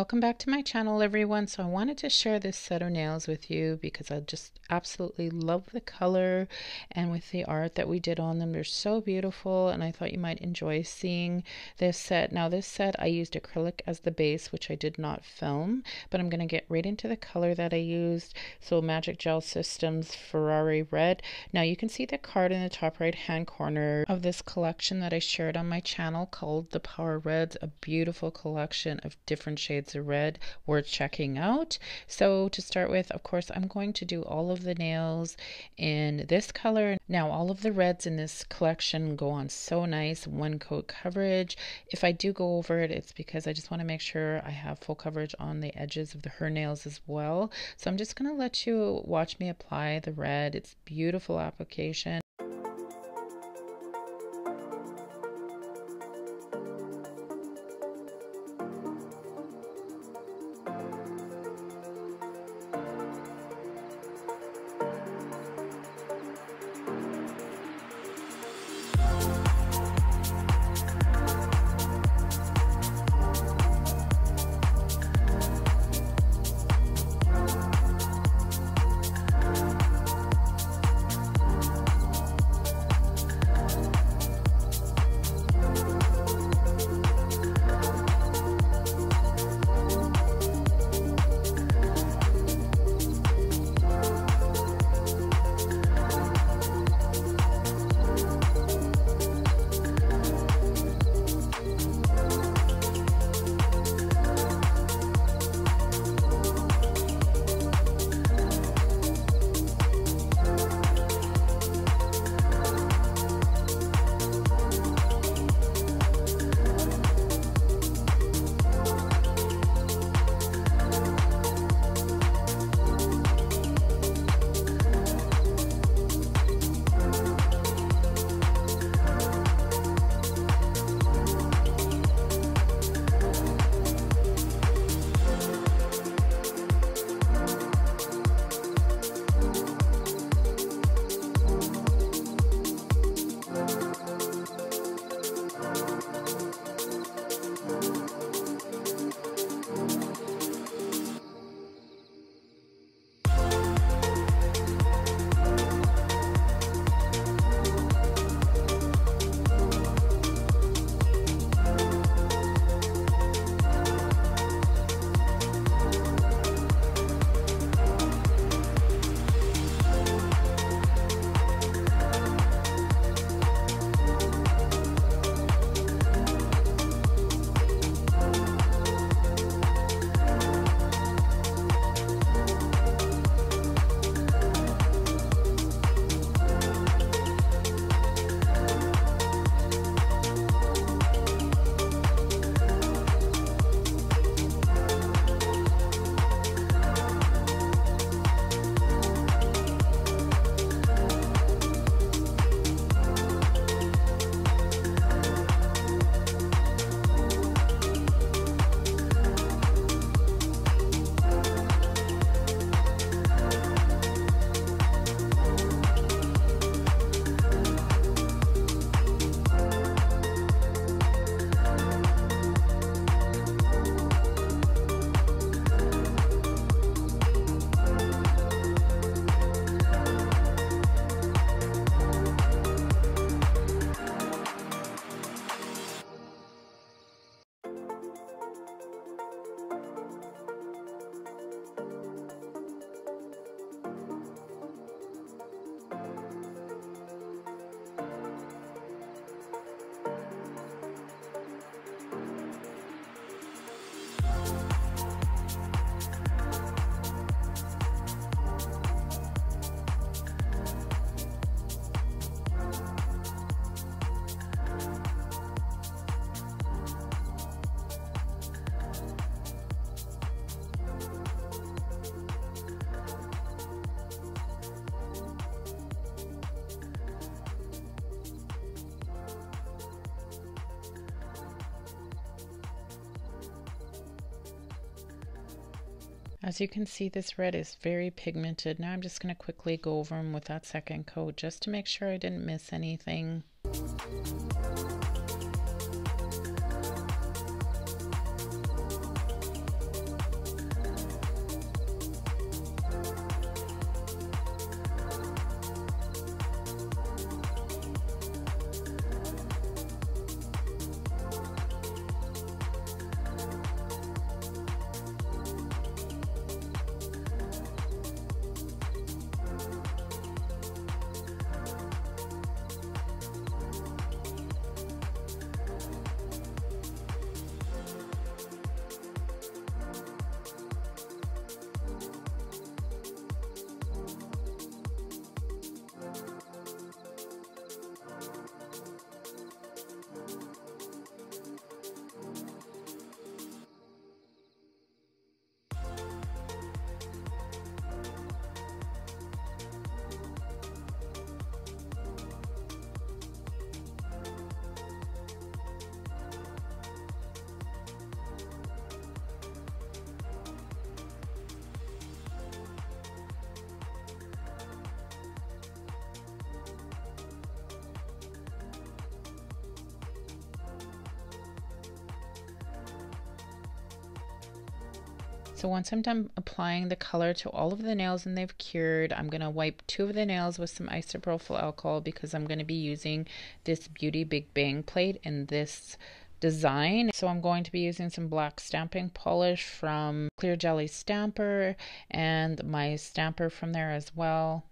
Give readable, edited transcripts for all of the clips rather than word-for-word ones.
Welcome back to my channel, everyone. So I wanted to share this set of nails with you because I just absolutely love the color and with the art that we did on them. They're so beautiful, and I thought you might enjoy seeing this set. Now this set I used acrylic as the base, which I did not film, but I'm going to get right into the color that I used. So Magic Gel Systems Ferrari Red. Now you can see the card in the top right hand corner of this collection that I shared on my channel called the Power Reds, a beautiful collection of different shades of red worth checking out. So to start with, of course, I'm going to do all of the nails in this color. Now all of the reds in this collection go on so nice, one coat coverage. If I do go over it, it's because I just want to make sure I have full coverage on the edges of her nails as well. So I'm just going to let you watch me apply the red. It's beautiful application. As you can see, this red is very pigmented. Now I'm just going to quickly go over them with that second coat just to make sure I didn't miss anything. So once I'm done applying the color to all of the nails and they've cured, I'm going to wipe 2 of the nails with some isopropyl alcohol because I'm going to be using this Beauty Big Bang plate in this design. So I'm going to be using some black stamping polish from Clear Jelly Stamper and my stamper from there as well.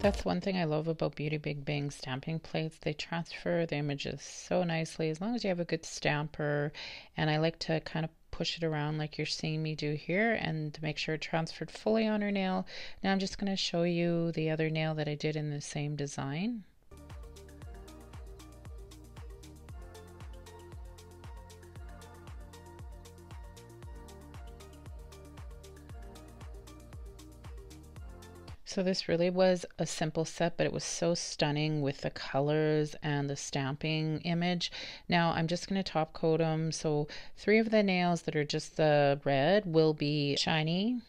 That's one thing I love about Beauty Big Bang stamping plates. They transfer the images so nicely as long as you have a good stamper. And I like to kind of push it around like you're seeing me do here and to make sure it transferred fully on her nail. Now I'm just going to show you the other nail that I did in the same design. So this really was a simple set, but it was so stunning with the colors and the stamping image. Now I'm just going to top coat them. So 3 of the nails that are just the red will be shiny.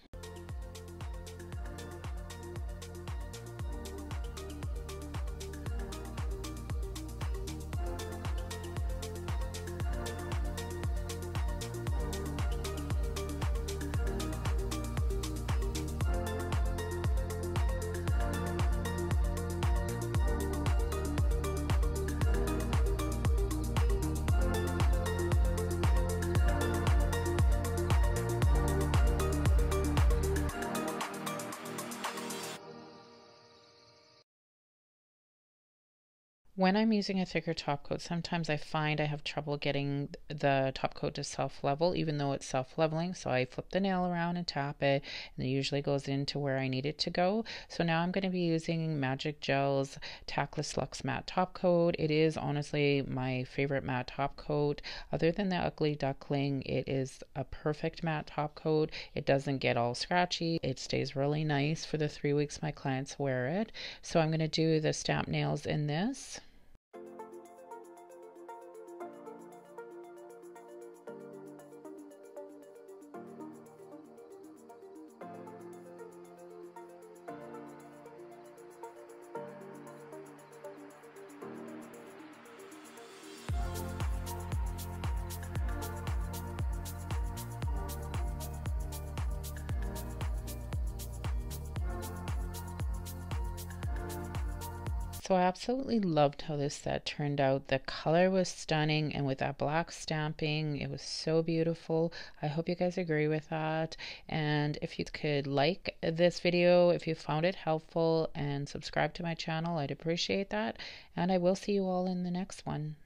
When I'm using a thicker top coat, sometimes I find I have trouble getting the top coat to self-level, even though it's self-leveling. So I flip the nail around and tap it, and it usually goes into where I need it to go. So now I'm going to be using Magic Gel's Tackless Luxe Matte Top Coat. It is honestly my favorite matte top coat. Other than the Ugly Duckling, it is a perfect matte top coat. It doesn't get all scratchy. It stays really nice for the 3 weeks my clients wear it. So I'm going to do the stamp nails in this. So I absolutely loved how this set turned out. The color was stunning, and with that black stamping, it was so beautiful. I hope you guys agree with that. And if you could like this video, if you found it helpful, and subscribe to my channel, I'd appreciate that. And I will see you all in the next one.